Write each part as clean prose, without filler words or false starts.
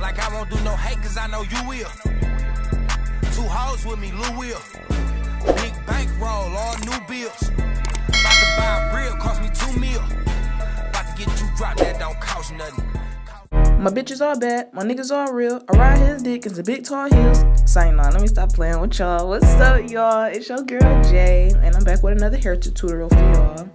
Like I won't do no hate, cause I know you will. 2 hoes with me, Lou will. Big bankroll, all new bills. About to buy a rib, cost me 2 mil. About to get you dropped, that don't cost nothing. My bitches all bad, my niggas all real. I ride his dick in the big tall heels. Sign on, let me stop playing with y'all. What's up, y'all? It's your girl Jay, and I'm back with another hair tutorial for y'all.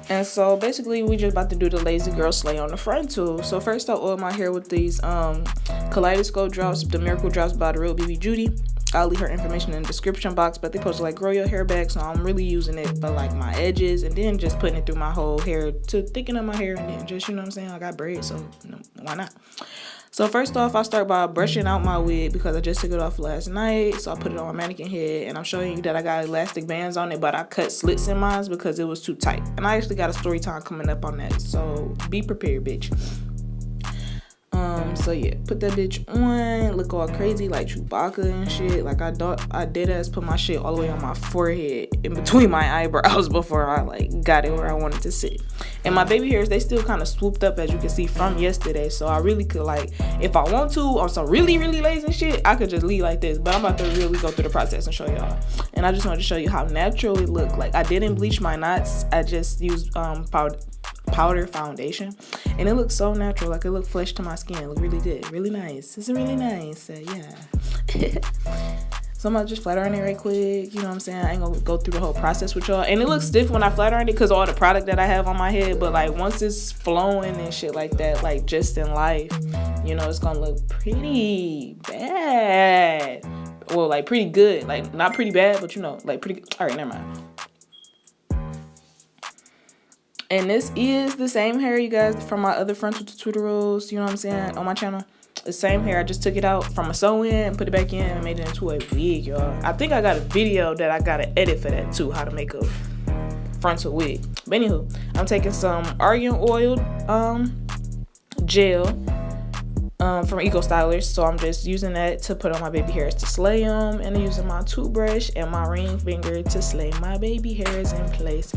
And so basically we just about to do the lazy girl slay on the frontal. So first I oil my hair with these kaleidoscope drops, the miracle drops by the real BB Judy. I'll leave her information in the description box, but they supposed to like grow your hair back, so I'm really using it for like my edges and then just putting it through my whole hair to thicken up my hair, and then just, you know what I'm saying, I got braids, so you know, why not. So first off, I start by brushing out my wig because I just took it off last night. So I put it on my mannequin head, and I'm showing you that I got elastic bands on it, but I cut slits in mine because it was too tight. And I actually got a story time coming up on that, so be prepared, bitch. So yeah, put that bitch on, look all crazy like Chewbacca and shit. Like I did as put my shit all the way on my forehead in between my eyebrows before I like got it where I wanted to sit. And my baby hairs, they still kind of swooped up, as you can see, from yesterday. So I really could, like, if I want to, on some really lazy shit, I could just leave like this. But I'm about to really go through the process and show y'all. And I just wanted to show you how natural it looked. Like, I didn't bleach my knots. I just used powder foundation, and it looks so natural. Like, it looked fresh to my skin. It looked really good, really nice. It's really nice. Yeah. So I'm gonna just flat iron it right quick. You know what I'm saying? I ain't gonna go through the whole process with y'all. And it looks stiff when I flat iron it because all the product that I have on my head. But like once it's flowing and shit like that, like just in life, you know, it's gonna look pretty bad. Well, like pretty good. Like not pretty bad, but you know, like pretty. All right, never mind. And this is the same hair, you guys, from my other frontal tutorials, you know what I'm saying, on my channel. The same hair. I just took it out from a sew-in and put it back in and made it into a wig, y'all. I think I got a video that I gotta edit for that too, how to make a frontal wig. But anywho, I'm taking some argan oil gel from Eco Stylers. So I'm just using that to put on my baby hairs to slay them, and using my toothbrush and my ring finger to slay my baby hairs in place.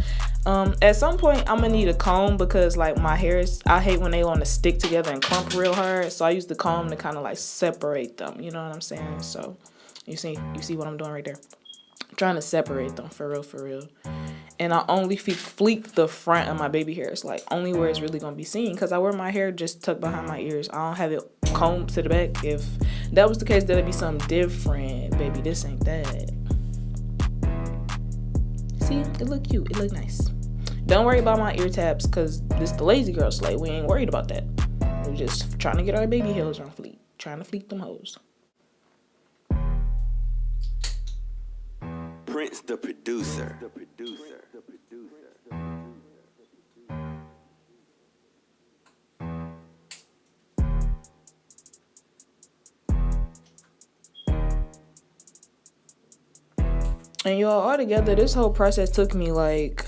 At some point I'm gonna need a comb because like my hairs, I hate when they want to stick together and clump real hard, so I use the comb to kind of like separate them, you know what I'm saying? So you see what I'm doing right there. I'm trying to separate them for real. And I only fleek the front of my baby hairs, like only where it's really gonna be seen, because I wear my hair just tucked behind my ears. I don't have it combed to the back. If that was the case, that'd be something different, baby. This ain't that. See, it look cute, it look nice. Don't worry about my ear tabs, because this the lazy girl slay. We ain't worried about that. We're just trying to get our baby hairs on fleek. Trying to fleek them hoes. Prince the producer. And y'all, all together, this whole process took me like,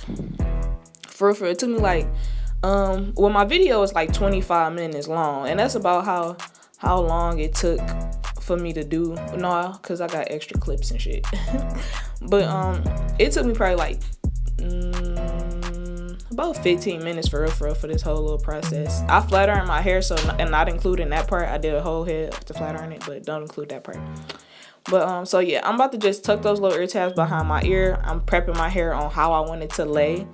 for it took me like, well, my video is like 25 minutes long, and that's about how long it took for me to do. No, because I got extra clips and shit. But it took me probably like about 15 minutes for this whole little process. I flat ironed my hair, so, and not including that part. I did a whole head to flat iron it, but don't include that part. But so yeah, I'm about to just tuck those little ear tabs behind my ear. I'm prepping my hair on how I want it to lay,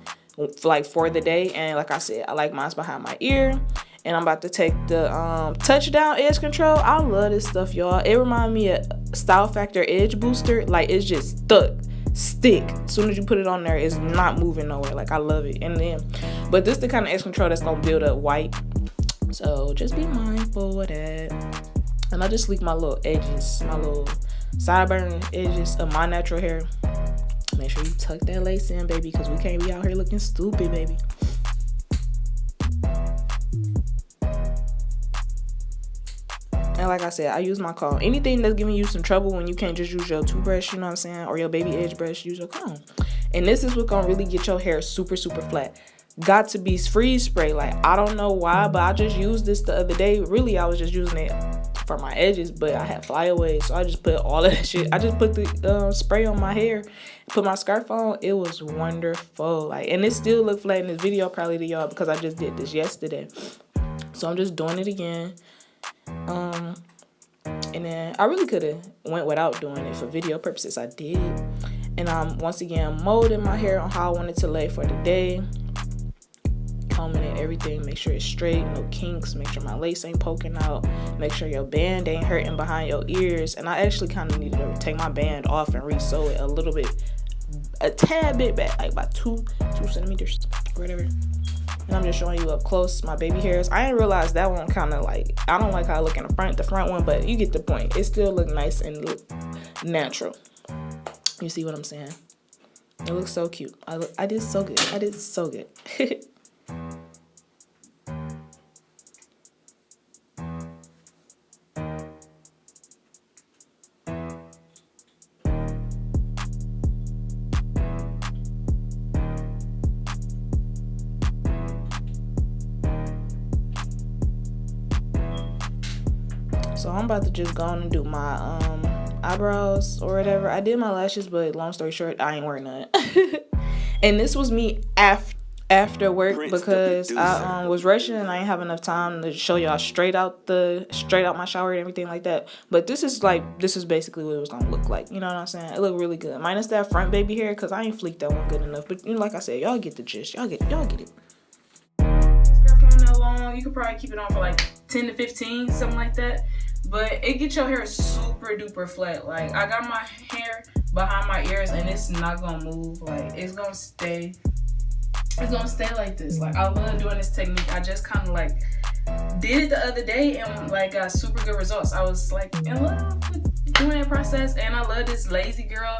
like for the day. And like I said, I like mine's behind my ear. And I'm about to take the touchdown edge control. I love this stuff, y'all. It reminds me of Style Factor Edge Booster. Like, it's just stick. As soon as you put it on there, it's not moving nowhere. Like, I love it. And then, but this is the kind of edge control that's gonna build up white. So just be mindful of that. And I just sleek my little edges, my little sideburn edges of my natural hair. Make sure you tuck that lace in, baby, because we can't be out here looking stupid, baby. And like I said, I use my comb. Anything that's giving you some trouble when you can't just use your toothbrush, you know what I'm saying, or your baby edge brush, use your comb. And this is what's gonna really get your hair super flat. GOT2B freeze spray. Like, I don't know why, but I just used this the other day. Really, I was just using it for my edges, but I had flyaways, so I just put all of that shit. I just put the spray on my hair, put my scarf on. It was wonderful. Like, and it still looked flat in this video probably to y'all because I just did this yesterday. So I'm just doing it again. And then I really could have went without doing it for video purposes. I did. And I'm once again molding my hair on how I want it to lay for the day. Combing it, everything, make sure it's straight, no kinks, make sure my lace ain't poking out, make sure your band ain't hurting behind your ears. And I actually kind of needed to take my band off and re-sew it a tad bit back, like about 2 centimeters or whatever. And I'm just showing you up close my baby hairs. I didn't realize that one kind of like, I don't like how I look in the front one, but you get the point. It still look nice and look natural. You see what I'm saying? It looks so cute. I did so good. I did so good. So I'm about to just go on and do my eyebrows or whatever. I did my lashes, but long story short, I ain't wearing none. And this was me after work because I was rushing and I didn't have enough time to show y'all straight out my shower and everything like that. But this is basically what it was gonna look like. You know what I'm saying? It looked really good. Minus that front baby hair because I ain't fleeked that one good enough. But like I said, y'all get the gist. Y'all get it. Scarf on that long. You could probably keep it on for like 10 to 15, something like that. But it gets your hair super duper flat. Like I got my hair behind my ears and it's not gonna move. Like it's gonna stay like this. Like I love doing this technique. I just kind of like did it the other day and like got super good results. I was like in love with doing that process, and I love this lazy girl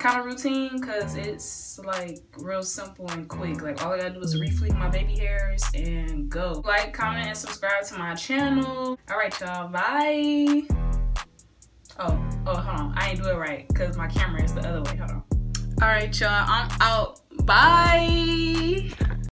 kind of routine because it's like real simple and quick. Like all I gotta do is refleek my baby hairs and go. Like, comment, and subscribe to my channel. All right, y'all. Bye. Oh, hold on. I ain't do it right because my camera is the other way. Hold on. All right, y'all. I'm out. Bye.